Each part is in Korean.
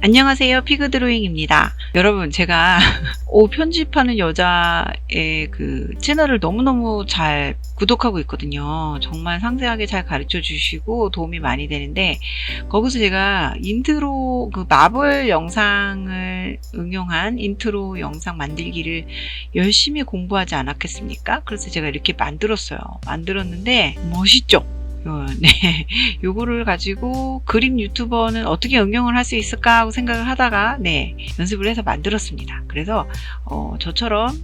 안녕하세요. 피그 드로잉입니다. 여러분, 제가 옷 편집하는 여자의 그 채널을 너무너무 잘 구독하고 있거든요. 정말 상세하게 잘 가르쳐 주시고 도움이 많이 되는데, 거기서 제가 인트로, 그 마블 영상을 응용한 인트로 영상 만들기를 열심히 공부하지 않았겠습니까? 그래서 제가 이렇게 만들었어요. 만들었는데, 멋있죠? 네, 요거를 가지고 그림 유튜버는 어떻게 응용을 할 수 있을까 하고 생각을 하다가 연습을 해서 만들었습니다. 그래서 저처럼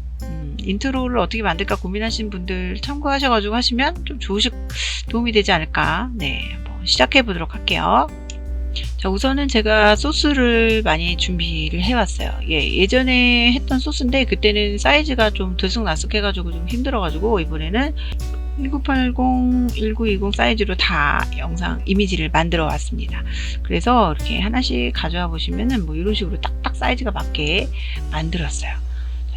인트로를 어떻게 만들까 고민하시는 분들 참고하셔가지고 하시면 좀 도움이 되지 않을까. 한번 시작해 보도록 할게요. 자, 우선은 제가 소스를 많이 준비를 해왔어요. 예전에 했던 소스인데 그때는 사이즈가 좀 들쑥날쑥해가지고 좀 힘들어가지고 이번에는 1980, 1920 사이즈로 다 영상 이미지를 만들어 왔습니다. 그래서 이렇게 하나씩 가져와 보시면은 뭐 이런 식으로 딱딱 사이즈가 맞게 만들었어요.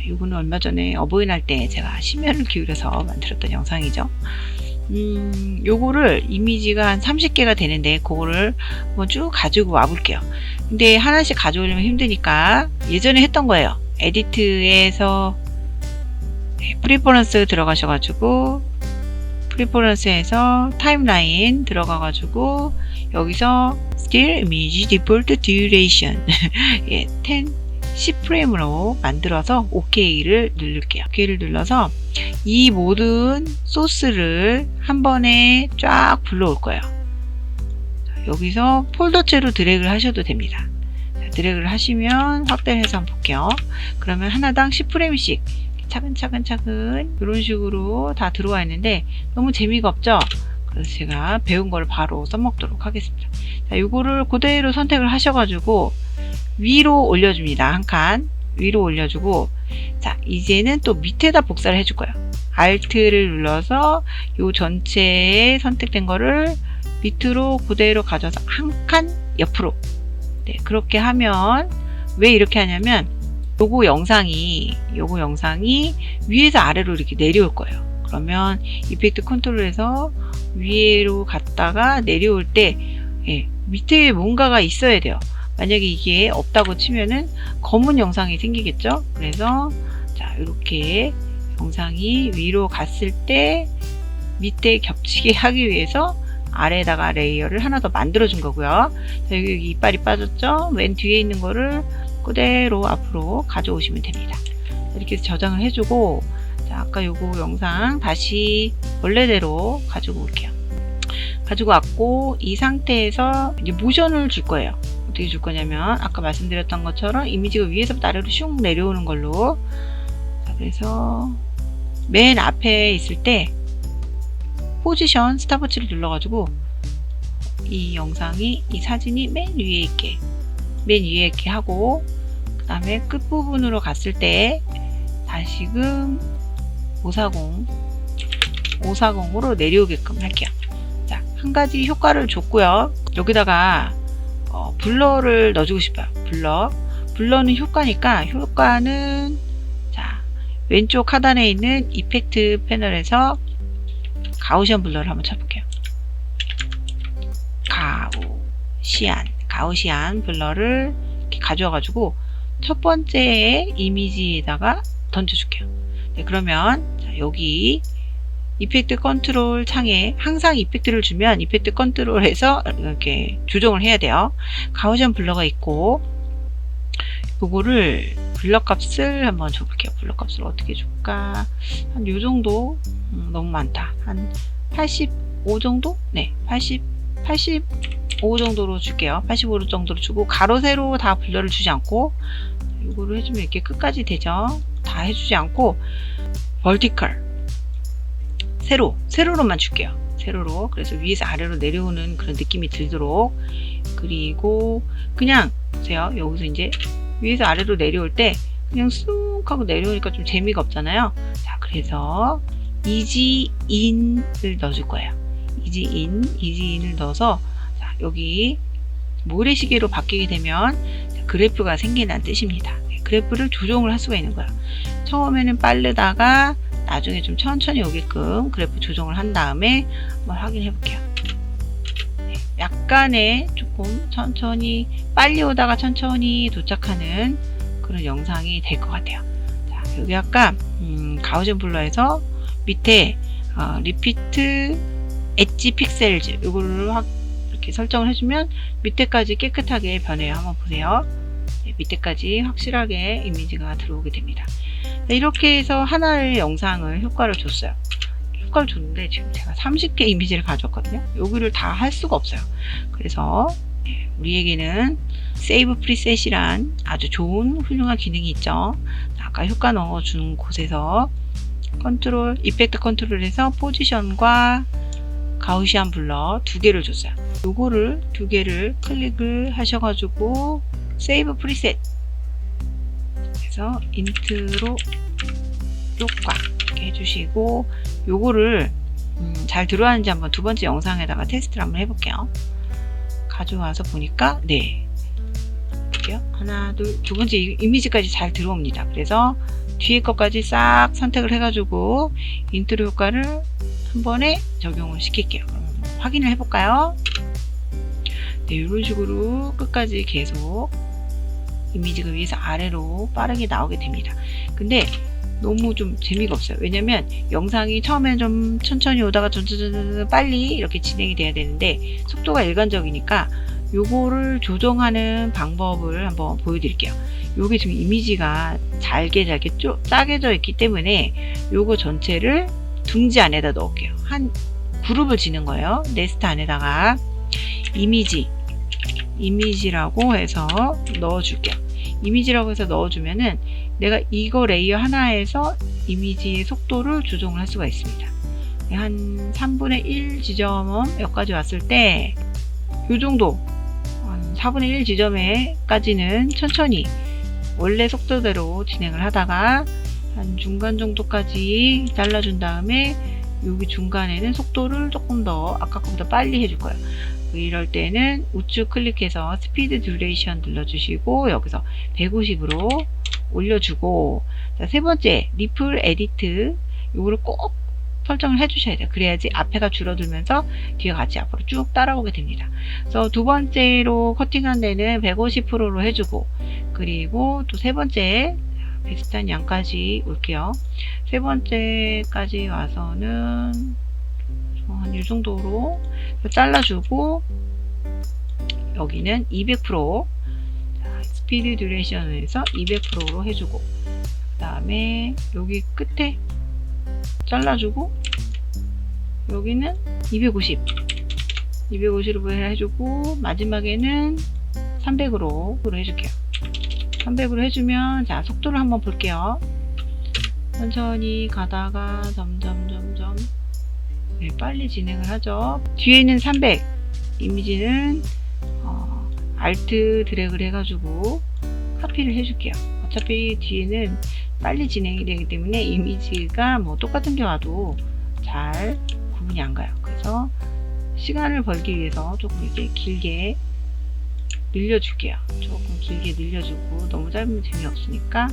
이거는 얼마 전에 어버이날 때 제가 심혈을 기울여서 만들었던 영상이죠. 요거를 이미지가 한 30개가 되는데 그거를 한번 쭉 가지고 와 볼게요. 근데 하나씩 가져오려면 힘드니까 예전에 했던 거예요. 에디트에서 프리퍼런스 들어가셔가지고 프리퍼런스에서 타임라인 들어가가지고 여기서 Still Image Default Duration 10프레임으로 만들어서 OK를 누를게요. OK를 눌러서 이 모든 소스를 한 번에 쫙 불러올 거예요. 여기서 폴더째로 드래그를 하셔도 됩니다. 드래그를 하시면 확대를 해서 한번 볼게요. 그러면 하나당 10프레임씩 차근차근 이런 식으로 다 들어와 있는데 너무 재미가 없죠? 그래서 제가 배운 거를 바로 써먹도록 하겠습니다. 자, 이거를 그대로 선택을 하셔가지고 위로 올려줍니다. 한 칸 위로 올려주고, 자, 이제는 또 밑에다 복사를 해줄 거예요. Alt를 눌러서 이 전체에 선택된 거를 밑으로 그대로 가져서 한 칸 옆으로. 그렇게 하면 왜 이렇게 하냐면 요거 영상이 위에서 아래로 이렇게 내려올 거예요. 그러면 이펙트 컨트롤에서 위로 갔다가 내려올 때 밑에 뭔가가 있어야 돼요. 만약에 이게 없다고 치면은 검은 영상이 생기겠죠. 그래서 자, 이렇게 영상이 위로 갔을 때 밑에 겹치게 하기 위해서 아래에다가 레이어를 하나 더 만들어 준 거고요. 자, 여기 이빨이 빠졌죠. 맨 뒤에 있는 거를 그대로 앞으로 가져오시면 됩니다. 이렇게 해서 저장을 해주고, 자, 아까 요거 영상 다시 원래대로 가지고 올게요. 가지고 왔고, 이 상태에서 이제 모션을 줄 거예요. 어떻게 줄 거냐면 아까 말씀드렸던 것처럼 이미지가 위에서부터 아래로 슉 내려오는 걸로. 자, 그래서 맨 앞에 있을 때 포지션 스탑워치를 눌러가지고 이 영상이, 이 사진이 맨 위에 있게 하고, 그 다음에 끝부분으로 갔을 때 다시금 540으로 내려오게끔 할게요. 자, 한 가지 효과를 줬고요. 여기다가 블러를 넣어주고 싶어요. 블러는 효과는 자, 왼쪽 하단에 있는 이펙트 패널에서 가우시안 블러를 한번 쳐볼게요. 가우시안 블러를 이렇게 가져와가지고 첫 번째 이미지에다가 던져줄게요. 그러면 자, 여기 이펙트 컨트롤 창에 항상 이펙트를 주면 이펙트 컨트롤에서 이렇게 조정을 해야 돼요. 가우시안 블러가 있고, 요거를 블러 값을 한번 줘볼게요. 블러 값을 어떻게 줄까? 한 요 정도. 너무 많다. 한 85 정도? 85 정도로 줄게요. 85 정도로 주고, 가로 세로 다 블러를 주지 않고, 요거를 해주면 이렇게 끝까지 되죠. 다 해주지 않고, 버티컬 세로로만 줄게요. 세로로. 그래서 위에서 아래로 내려오는 그런 느낌이 들도록. 그리고 그냥 보세요. 여기서 이제 위에서 아래로 내려올 때 그냥 쑥 하고 내려오니까 좀 재미가 없잖아요. 자, 그래서 이지인을 넣어줄 거예요. 이지인을 넣어서, 자, 여기 모래시계로 바뀌게 되면 그래프가 생긴다는 뜻입니다. 그래프를 조정을 할 수가 있는 거예요. 처음에는 빠르다가 나중에 좀 천천히 오게끔 그래프 조정을 한 다음에 한번 확인해 볼게요. 약간의 조금 천천히 빨리 오다가 천천히 도착하는 그런 영상이 될 것 같아요. 자, 여기 아까 가우전 블러에서 밑에 리피트 엣지 픽셀즈 이거를 이렇게 설정을 해주면 밑에까지 깨끗하게 변해요. 한번 보세요. 네, 밑에까지 확실하게 이미지가 들어오게 됩니다. 네, 이렇게 해서 하나의 영상을 효과를 줬어요. 효과를 줬는데 지금 제가 30개 이미지를 가져왔거든요. 여기를 다 할 수가 없어요. 그래서 우리에게는 세이브 프리셋이란 아주 좋은 훌륭한 기능이 있죠. 아까 효과 넣어준 곳에서 컨트롤, 이펙트 컨트롤에서 포지션과 가우시안 블러 두 개를 줬어요. 요거를 두 개를 클릭을 하셔가지고 세이브 프리셋 그래서 인트로 효과 이렇게 해주시고 요거를 잘 들어왔는지 한번 두 번째 영상에다가 테스트를 한번 해볼게요. 가져와서 보니까 네 볼게요. 하나 둘 두 번째 이미지까지 잘 들어옵니다. 그래서 뒤에 것까지 싹 선택을 해가지고 인트로 효과를 한 번에 적용을 시킬게요. 확인을 해볼까요? 네, 이런 식으로 끝까지 계속 이미지가 위에서 아래로 빠르게 나오게 됩니다. 근데 너무 좀 재미가 없어요. 왜냐면 영상이 처음엔 좀 천천히 오다가 천천히 빨리 이렇게 진행이 돼야 되는데 속도가 일관적이니까 요거를 조정하는 방법을 한번 보여드릴게요. 요게 지금 이미지가 잘게 짜게져 있기 때문에 요거 전체를 둥지 안에다 넣을게요. 한 그룹을 지는 거예요. 네스트 안에다가 이미지라고 해서 넣어줄게요. 이미지라고 해서 넣어주면은 내가 이거 레이어 하나에서 이미지의 속도를 조정을 할 수가 있습니다. 한 3분의 1 지점 여기까지 왔을 때 요 정도 한 4분의 1 지점에까지는 천천히 원래 속도대로 진행을 하다가 한 중간 정도까지 잘라준 다음에 여기 중간에는 속도를 조금 더 아까 거보다 빨리 해줄 거예요. 이럴 때는 우측 클릭해서 스피드 듀레이션 눌러주시고 여기서 150으로 올려주고 자, 세 번째 리플 에디트 이거를 꼭 설정을 해주셔야 돼요. 그래야지 앞에가 줄어들면서 뒤에 같이 앞으로 쭉 따라오게 됩니다. 그래서 두 번째로 커팅한 데는 150%로 해주고 그리고 또 세 번째 비슷한 양까지 올게요. 세 번째까지 와서는 한 이 정도로 잘라주고 여기는 200% 스피드 듀레이션에서 200%로 해주고 그 다음에 여기 끝에 잘라주고 여기는 250으로 해주고 마지막에는 300으로 해줄게요. 300으로 해주면 자 속도를 한번 볼게요. 천천히 가다가 점점 네, 빨리 진행을 하죠. 뒤에는 300 이미지는 알트 드래그를 해가지고 카피를 해줄게요. 어차피 뒤에는 빨리 진행이 되기 때문에 이미지가 뭐 똑같은 게 와도 잘 구분이 안 가요. 그래서 시간을 벌기 위해서 조금 이렇게 길게 늘려줄게요. 조금 길게 늘려주고 너무 짧으면 재미없으니까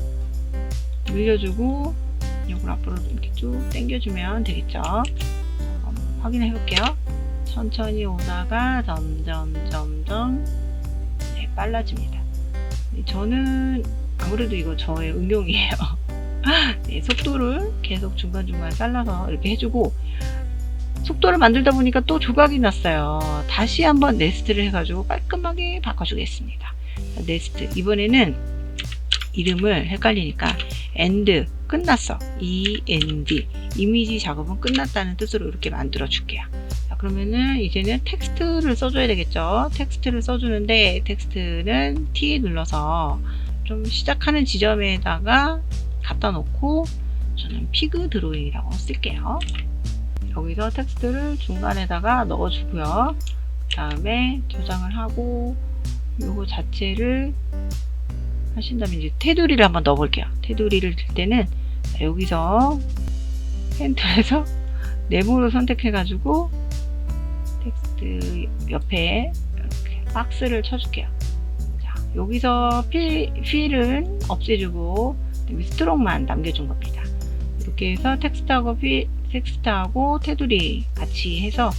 늘려주고 이걸 앞으로 이렇게 쭉 당겨주면 되겠죠. 확인해 볼게요. 천천히 오다가 점점 네, 빨라집니다. 저는 아무래도 이거 저의 응용이에요. 네, 속도를 계속 중간중간 잘라서 이렇게 해주고 속도를 만들다 보니까 또 조각이 났어요. 다시 한번 네스트를 해가지고 깔끔하게 바꿔주겠습니다. 네스트 이번에는 이름을 헷갈리니까 end 끝났어 END 이미지 작업은 끝났다는 뜻으로 이렇게 만들어 줄게요. 자, 그러면은 이제는 텍스트를 써줘야 되겠죠. 텍스트를 써주는데 텍스트는 T 눌러서 좀 시작하는 지점에다가 갖다 놓고 저는 피그 드로잉이라고 쓸게요. 여기서 텍스트를 중간에다가 넣어주고요. 그 다음에 저장을 하고 요거 자체를 하신 다음에 이제 테두리를 한번 넣어 볼게요. 테두리를 들 때는 여기서 펜틀에서 네모로 선택해 가지고 텍스트 옆에 이렇게 박스를 쳐줄게요. 자, 여기서 필은 없애주고 스트롱만 남겨준 겁니다. 이렇게 해서 텍스트하고 테두리 같이 해서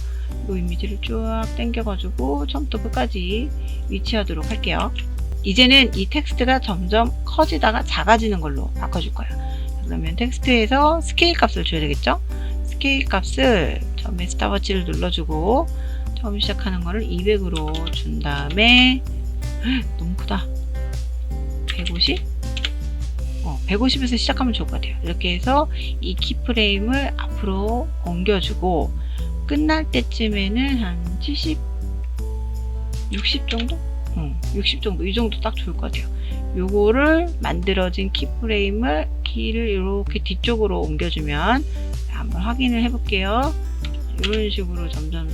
이 이미지를 쭉 당겨가지고 처음부터 끝까지 위치하도록 할게요. 이제는 이 텍스트가 점점 커지다가 작아지는 걸로 바꿔줄 거예요. 그러면 텍스트에서 스케일 값을 줘야 되겠죠? 스케일 값을 처음에 스탑워치를 눌러주고 처음 시작하는 거를 200으로 준 다음에 너무 크다. 150? 150에서 시작하면 좋을 것 같아요. 이렇게 해서 이 키프레임을 앞으로 옮겨주고 끝날 때쯤에는 한 70, 60 정도? 60 정도, 이 정도 딱 좋을 것 같아요. 요거를 만들어진 키프레임을 키를 이렇게 뒤쪽으로 옮겨주면 한번 확인을 해볼게요. 이런 식으로 점점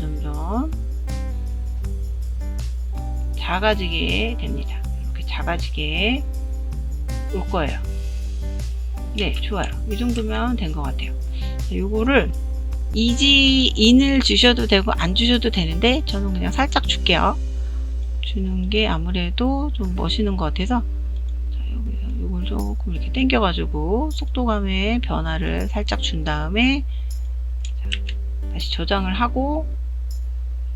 작아지게 됩니다. 이렇게 작아지게 올 거예요. 네, 좋아요. 이 정도면 된 것 같아요. 요거를 이지인을 주셔도 되고 안 주셔도 되는데 저는 그냥 살짝 줄게요. 주는 게 아무래도 좀 멋있는 것 같아서 여기서 이걸 조금 이렇게 당겨 가지고 속도감의 변화를 살짝 준 다음에 다시 저장을 하고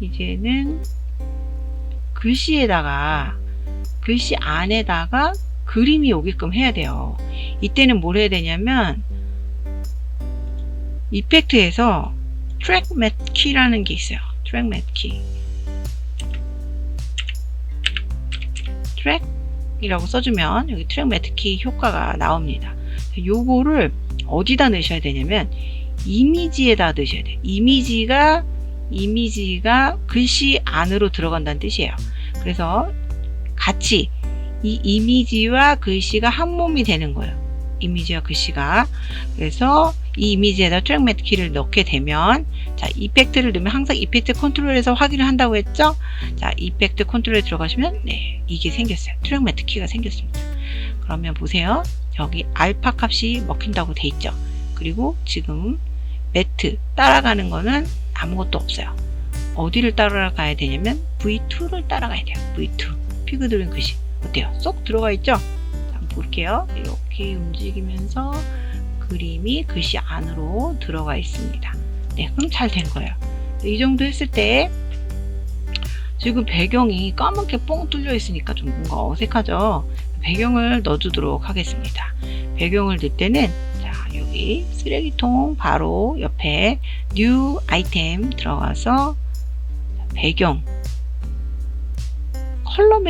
이제는 글씨에다가 글씨 안에다가 그림이 오게끔 해야 돼요. 이때는 뭘 해야 되냐면 이펙트에서 트랙 맷 키라는 게 있어요. 트랙 맷 키. 트랙이라고 써주면 여기 트랙 매트 키 효과가 나옵니다. 요거를 어디다 넣으셔야 되냐면 이미지에다 넣으셔야 돼요. 이미지가 글씨 안으로 들어간다는 뜻이에요. 그래서 같이 이 이미지와 글씨가 한 몸이 되는 거예요. 이미지와 글씨가. 그래서 이 이미지에다 트랙 매트 키를 넣게 되면 자, 이펙트를 넣으면 항상 이펙트 컨트롤에서 확인을 한다고 했죠? 자, 이펙트 컨트롤에 들어가시면 네, 이게 생겼어요. 트랙 매트 키가 생겼습니다. 그러면 보세요. 여기 알파 값이 먹힌다고 돼 있죠? 그리고 지금 매트 따라가는 거는 아무것도 없어요. 어디를 따라가야 되냐면 V2를 따라가야 돼요. V2. 피그 드로잉 글씨. 어때요? 쏙 들어가 있죠? 한번 볼게요. 이렇게 움직이면서 그림이 글씨 안으로 들어가 있습니다. 네, 그럼 잘 된 거예요. 이 정도 했을 때 지금 배경이 까맣게 뻥 뚫려 있으니까 좀 뭔가 어색하죠? 배경을 넣어주도록 하겠습니다. 배경을 넣을 때는 자, 여기 쓰레기통 바로 옆에 뉴 아이템 들어가서 배경 컬러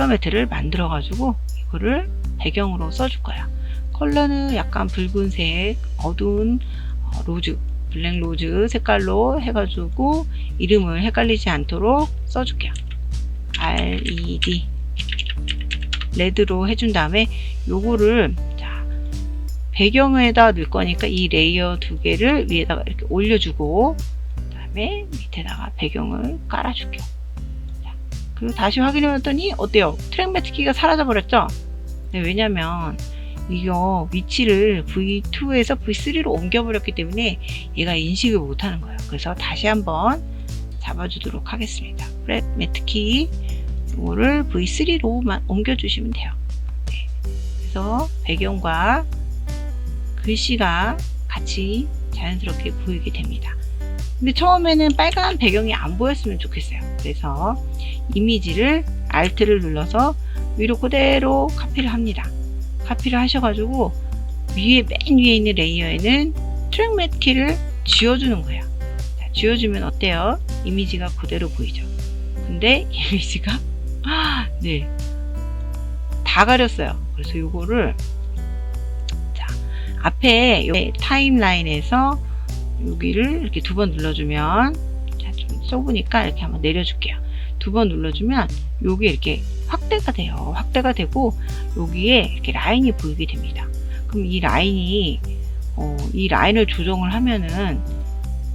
매트를 만들어 가지고 이거를 배경으로 써줄 거야. 컬러는 약간 붉은색 어두운 로즈 블랙 로즈 색깔로 해가지고 이름을 헷갈리지 않도록 써줄게요. LED 레드로 해준 다음에 요거를 자, 배경에다 넣을 거니까 이 레이어 두 개를 위에다가 이렇게 올려주고 그 다음에 밑에다가 배경을 깔아줄게요. 자, 그리고 다시 확인해 봤더니 어때요? 트랙 매트 키가 사라져 버렸죠? 네, 왜냐면 이거 위치를 V2에서 V3로 옮겨버렸기 때문에 얘가 인식을 못하는 거예요. 그래서 다시 한번 잡아주도록 하겠습니다. 트랙 매트 키 이거를 V3로만 옮겨주시면 돼요. 네. 그래서 배경과 글씨가 같이 자연스럽게 보이게 됩니다. 근데 처음에는 빨간 배경이 안 보였으면 좋겠어요. 그래서 이미지를 Alt를 눌러서 위로 그대로 카피를 합니다. 카피를 하셔가지고 맨 위에 있는 레이어에는 트랙 매트 키를 지워주는 거예요. 자, 지워주면 어때요? 이미지가 그대로 보이죠. 근데 이미지가 네, 다 가렸어요. 그래서 요거를 자, 앞에 타임라인에서 여기를 이렇게 두 번 눌러주면 자, 좀 좁으니까 이렇게 한번 내려줄게요. 두 번 눌러주면 여기 이렇게 확대가 돼요. 확대가 되고 여기에 이렇게 라인이 보이게 됩니다. 그럼 이 라인을 조정을 하면은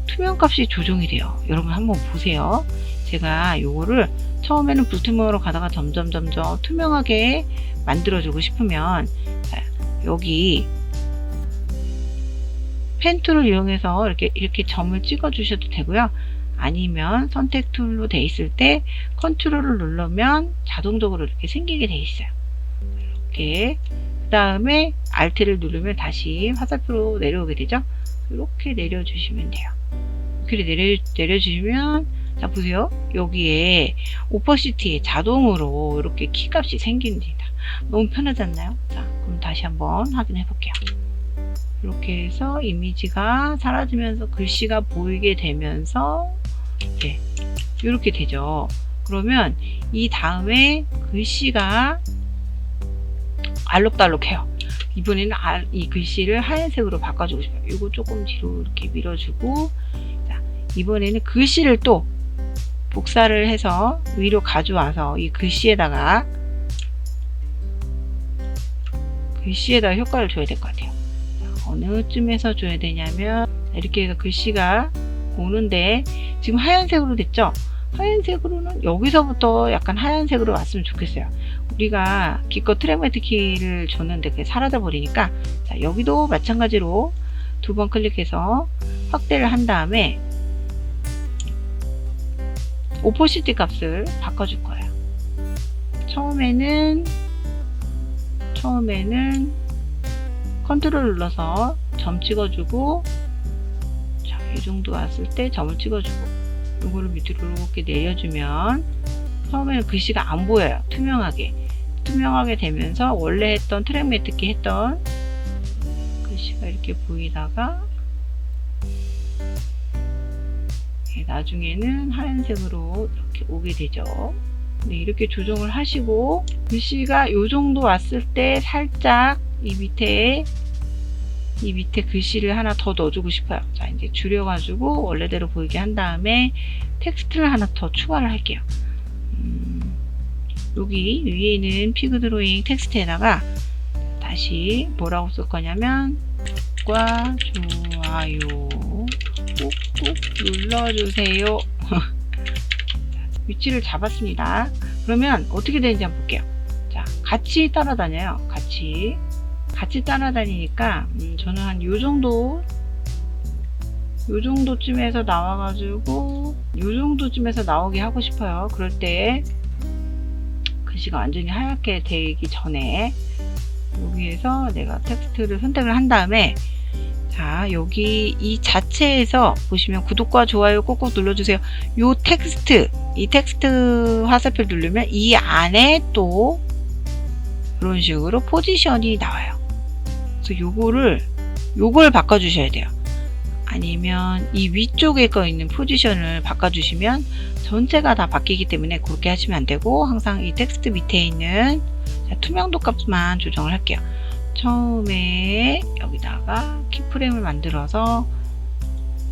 투명값이 조정이 돼요. 여러분 한번 보세요. 제가 요거를 처음에는 불투명으로 가다가 점점 투명하게 만들어주고 싶으면 자, 여기 펜 툴을 이용해서 이렇게 점을 찍어 주셔도 되고요. 아니면 선택 툴로 돼 있을 때 컨트롤을 누르면 자동적으로 이렇게 생기게 돼 있어요. 이렇게 그 다음에 Alt를 누르면 다시 화살표로 내려오게 되죠. 이렇게 내려주시면 돼요. 오케이를 내려주시면 자 보세요. 여기에 오퍼시티에 자동으로 이렇게 키값이 생깁니다. 너무 편하지 않나요? 자 그럼 다시 한번 확인해 볼게요. 이렇게 해서 이미지가 사라지면서 글씨가 보이게 되면서 네, 이렇게 되죠. 그러면 이 다음에 글씨가 알록달록해요. 이번에는 이 글씨를 하얀색으로 바꿔주고 싶어요. 이거 조금 뒤로 이렇게 밀어주고, 자, 이번에는 글씨를 또 복사를 해서 위로 가져와서 이 글씨에다가 효과를 줘야 될 것 같아요. 자, 어느 쯤에서 줘야 되냐면 이렇게 해서 글씨가 오는데 지금 하얀색으로 됐죠? 하얀색으로는 여기서부터 약간 하얀색으로 왔으면 좋겠어요. 우리가 기껏 트랙매트 키를 줬는데 그게 사라져 버리니까 자, 여기도 마찬가지로 두 번 클릭해서 확대를 한 다음에 오퍼시티 값을 바꿔줄 거예요. 처음에는 컨트롤 눌러서 점 찍어주고, 자, 이 정도 왔을 때 점을 찍어주고, 이거를 밑으로 이렇게 내려주면 처음에는 글씨가 안 보여요. 투명하게 되면서 원래 했던 트랙매트키 했던 글씨가 이렇게 보이다가 나중에는 하얀색으로 이렇게 오게 되죠. 네, 이렇게 조정을 하시고 글씨가 이 정도 왔을 때 살짝 이 밑에 글씨를 하나 더 넣어주고 싶어요. 자, 이제 줄여가지고 원래대로 보이게 한 다음에 텍스트를 하나 더 추가를 할게요. 여기 위에 있는 피그 드로잉 텍스트에다가 다시 뭐라고 쓸 거냐면 구독과 좋아요 꾹꾹 눌러주세요. 위치를 잡았습니다. 그러면 어떻게 되는지 한번 볼게요. 자, 같이 따라다녀요. 같이 따라다니니까 저는 한 요정도쯤에서 나와가지고 요정도쯤에서 나오게 하고 싶어요. 그럴 때 글씨가 완전히 하얗게 되기 전에 여기에서 내가 텍스트를 선택을 한 다음에 자, 여기 이 자체에서 보시면 구독과 좋아요 꼭꼭 눌러주세요. 이 텍스트 화살표 누르면 이 안에 또 이런 식으로 포지션이 나와요. 그래서 요걸 바꿔주셔야 돼요. 아니면 이 위쪽에 거 있는 포지션을 바꿔주시면 전체가 다 바뀌기 때문에 그렇게 하시면 안 되고 항상 이 텍스트 밑에 있는 투명도 값만 조정을 할게요. 처음에 여기다가 키프레임을 만들어서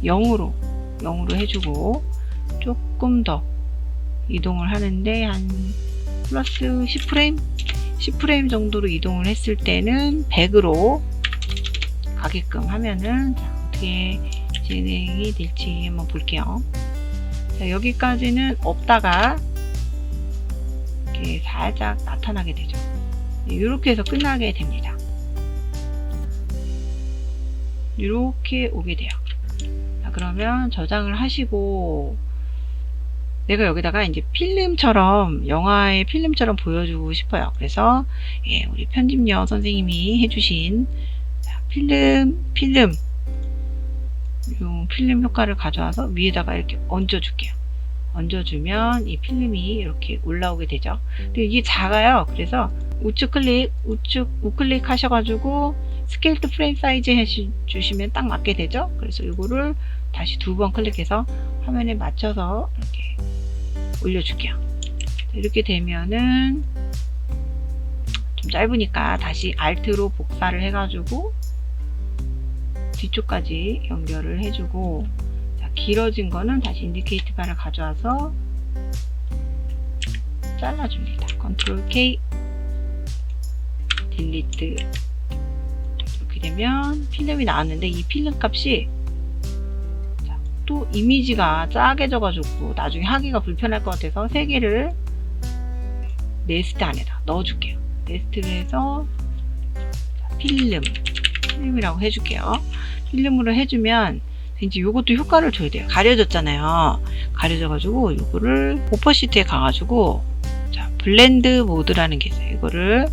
0으로 해주고 조금 더 이동을 하는데 한 플러스 10프레임 정도로 이동을 했을 때는 100으로 가게끔 하면은 자, 어떻게 진행이 될지 한번 볼게요. 자, 여기까지는 없다가 이렇게 살짝 나타나게 되죠. 이렇게 해서 끝나게 됩니다. 이렇게 오게 돼요. 자, 그러면 저장을 하시고 내가 여기다가 이제 필름처럼 영화의 필름처럼 보여주고 싶어요. 그래서 예, 우리 편집녀 선생님이 해주신 자, 필름 효과를 가져와서 위에다가 이렇게 얹어줄게요. 얹어주면 이 필름이 이렇게 올라오게 되죠. 근데 이게 작아요. 그래서 우클릭 하셔가지고 스케일 투 프레임 사이즈 해주시면 딱 맞게 되죠. 그래서 이거를 다시 두 번 클릭해서 화면에 맞춰서 이렇게 올려줄게요. 이렇게 되면은 좀 짧으니까 다시 Alt로 복사를 해가지고 뒤쪽까지 연결을 해주고 자, 길어진 거는 다시 인디케이트 바를 가져와서 잘라줍니다. 컨트롤 K 딜리트 이렇게 되면 필름이 나왔는데 이 필름 값이 자, 또 이미지가 짜게 져가지고 나중에 하기가 불편할 것 같아서 3개를 네스트 안에다 넣어줄게요. 네스트를 해서 자, 필름이라고 해줄게요. 필름으로 해주면 이제 요것도 효과를 줘야 돼요. 가려졌잖아요. 가려져가지고 요거를 오퍼시티에 가가지고 자, 블렌드 모드라는 게 있어요. 이거를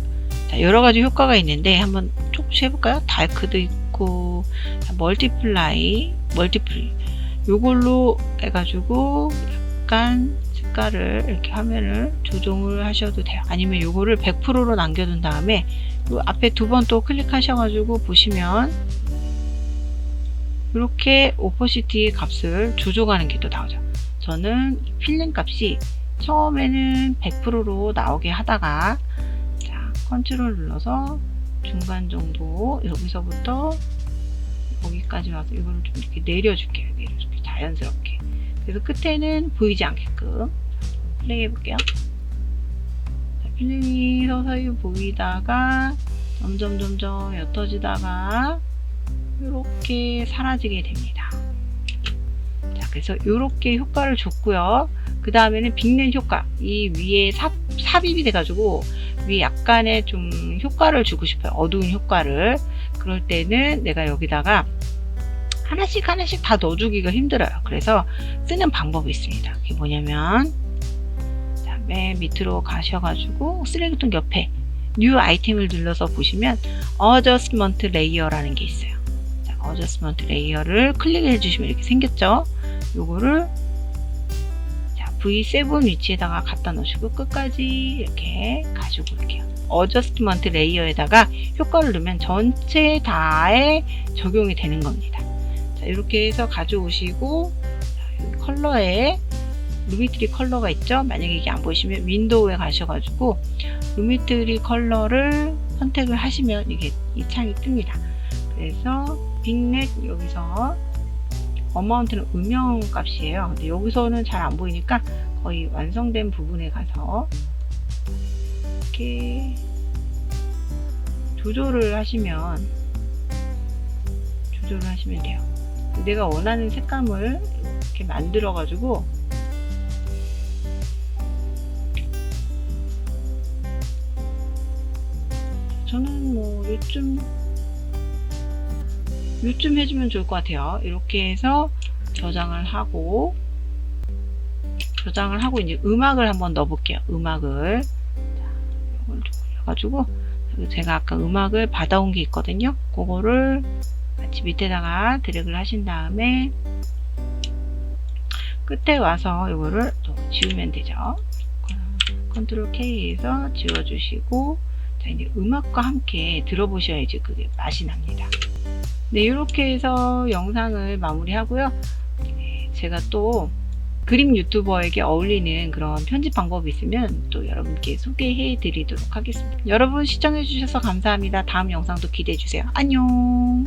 자, 여러가지 효과가 있는데 한번 조금씩 해볼까요? 다크도 있고 멀티플 요걸로 해가지고 약간 색깔을 이렇게 화면을 조정을 하셔도 돼요. 아니면 요거를 100%로 남겨둔 다음에 요 앞에 두 번 또 클릭하셔가지고 보시면 이렇게 오퍼시티 값을 조정하는 게 또 나오죠. 저는 필름 값이 처음에는 100%로 나오게 하다가 자, 컨트롤 눌러서 중간 정도 여기서부터 여기까지 와서 이거를 좀 이렇게 내려줄게요. 내려줄게요. 자연스럽게. 그래서 끝에는 보이지 않게끔 플레이 해볼게요. 필름이 서서히 보이다가 점점 옅어지다가 이렇게 사라지게 됩니다. 자, 그래서 이렇게 효과를 줬고요. 그 다음에는 빛낸 효과. 이 위에 삽입이 돼가지고 위에 약간의 좀 효과를 주고 싶어요. 어두운 효과를. 그럴 때는 내가 여기다가 하나씩 다 넣어주기가 힘들어요. 그래서 쓰는 방법이 있습니다. 그게 뭐냐면 자, 맨 밑으로 가셔가지고 쓰레기통 옆에 뉴 아이템을 눌러서 보시면 어저스먼트 레이어라는 게 있어요. 자, 어저스먼트 레이어를 클릭해 주시면 이렇게 생겼죠. 요거를 V7 위치에다가 갖다 놓으시고 끝까지 이렇게 가지고 올게요. 어저스트먼트 레이어에다가 효과를 넣으면 전체 다에 적용이 되는 겁니다. 자, 이렇게 해서 가져오시고 자, 여기 컬러에 루미트리 컬러가 있죠. 만약에 이게 안 보이시면 윈도우에 가셔가지고 루미트리 컬러를 선택을 하시면 이게 이 창이 뜹니다. 그래서 빅넷 여기서 어마운트는 음영 값이에요. 근데 여기서는 잘 안 보이니까 거의 완성된 부분에 가서 이렇게 조절을 하시면 돼요. 내가 원하는 색감을 이렇게 만들어 가지고 저는 뭐 요쯤 해주면 좋을 것 같아요. 이렇게 해서 저장을 하고 이제 음악을 한번 넣어볼게요. 음악을 이걸 좀 올려가지고 제가 아까 음악을 받아온 게 있거든요. 그거를 같이 밑에다가 드래그를 하신 다음에 끝에 와서 이거를 또 지우면 되죠. 컨트롤 K에서 지워주시고 자, 이제 음악과 함께 들어보셔야지 그게 맛이 납니다. 네, 이렇게 해서 영상을 마무리하고요. 네, 제가 또 그림 유튜버에게 어울리는 그런 편집 방법이 있으면 또 여러분께 소개해 드리도록 하겠습니다. 여러분 시청해 주셔서 감사합니다. 다음 영상도 기대해 주세요. 안녕.